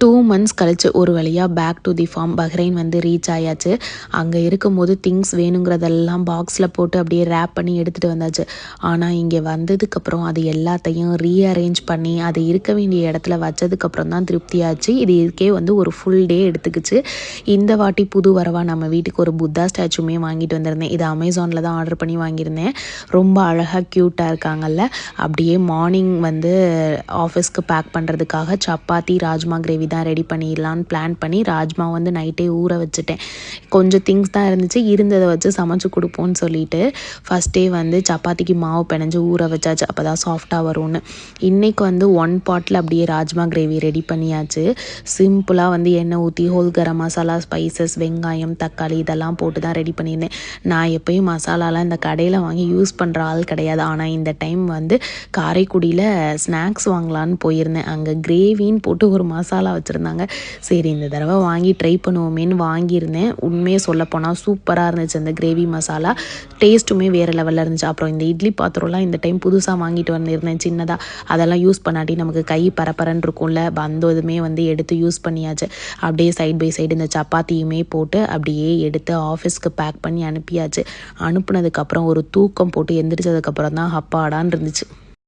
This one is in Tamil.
2 months கழிச்சு ஒரு வழியாக back to the farm Bahrain வந்து ரீச் ஆயாச்சு. அங்கே இருக்கும்போது திங்ஸ் வேணுங்கிறதெல்லாம் பாக்ஸில் போட்டு அப்படியே ரேப் பண்ணி எடுத்துகிட்டு வந்தாச்சு. ஆனால் இங்கே வந்ததுக்கப்புறம் அது எல்லாத்தையும் ரீஅரேஞ்ச் பண்ணி அது இருக்க வேண்டிய இடத்துல வச்சதுக்கப்புறம் தான் திருப்தியாச்சு. இதுக்கே வந்து ஒரு ஃபுல் டே எடுத்துக்கிச்சு. இந்த வாட்டி புது வரவா நம்ம வீட்டுக்கு ஒரு புத்தா ஸ்டாச்சுமே வாங்கிட்டு வந்திருந்தேன். இது அமேசானில் தான் ஆர்டர் பண்ணி வாங்கியிருந்தேன். ரொம்ப அழகாக க்யூட்டாக இருக்காங்கல்ல. அப்படியே மார்னிங் வந்து ஆஃபீஸ்க்கு பேக் பண்ணுறதுக்காக சப்பாத்தி ராஜ்மா கிரேவி தான் ரெடி பண்ணிடலான்னு பிளான் பண்ணி ராஜ்மா வந்து நைட்டே ஊற வச்சுட்டேன். கொஞ்சம் திங்ஸ் தான் இருந்துச்சு, இருந்ததை வச்சு சமைச்சு கொடுப்போன்னு சொல்லிட்டு ஃபஸ்ட்டே வந்து சப்பாத்திக்கு மாவு பிணைஞ்சு ஊற வச்சாச்சு. அப்போ தான் சாஃப்டாக வரும்னு. இன்றைக்கி வந்து 1 பாட்டில் அப்படியே ராஜ்மா கிரேவி ரெடி பண்ணியாச்சு. சிம்பிளாக வந்து எண்ணெய் ஊற்றி ஹோல் கரம் மசாலா, ஸ்பைசஸ், வெங்காயம், தக்காளி இதெல்லாம் போட்டு தான் ரெடி பண்ணியிருந்தேன். நான் எப்போயும் மசாலாலாம் இந்த கடையில் வாங்கி யூஸ் பண்ணுற ஆள் கிடையாது. ஆனால் இந்த டைம் வந்து காரைக்குடியில் ஸ்நாக்ஸ் வாங்கலான்னு போயிருந்தேன். அங்கே கிரேவின்னு போட்டு ஒரு மசாலா வச்சுருந்தாங்க. சரி இந்த தடவை வாங்கி ட்ரை பண்ணுவோமேன்னு வாங்கியிருந்தேன். உண்மையை சொல்லப்போனால் சூப்பராக இருந்துச்சு அந்த கிரேவி மசாலா. டேஸ்ட்டுமே வேறு லெவலில் இருந்துச்சு. அப்புறம் இந்த இட்லி பாத்திரம்லாம் இந்த டைம் புதுசாக வாங்கிட்டு வந்திருந்தேன் சின்னதாக. அதெல்லாம் யூஸ் பண்ணாட்டி நமக்கு கை பரப்பரன்னு இருக்கும்ல. வந்ததுமே வந்து எடுத்து யூஸ் பண்ணியாச்சு. அப்படியே சைட் பை சைடு இந்த சப்பாத்தியுமே போட்டு அப்படியே எடுத்து ஆஃபீஸ்க்கு பேக் பண்ணி அனுப்பியாச்சு. அனுப்புனதுக்கப்புறம் ஒரு தூக்கம் போட்டு எந்திரிச்சதுக்கப்புறம் தான் அப்பாடான்னு இருந்துச்சு.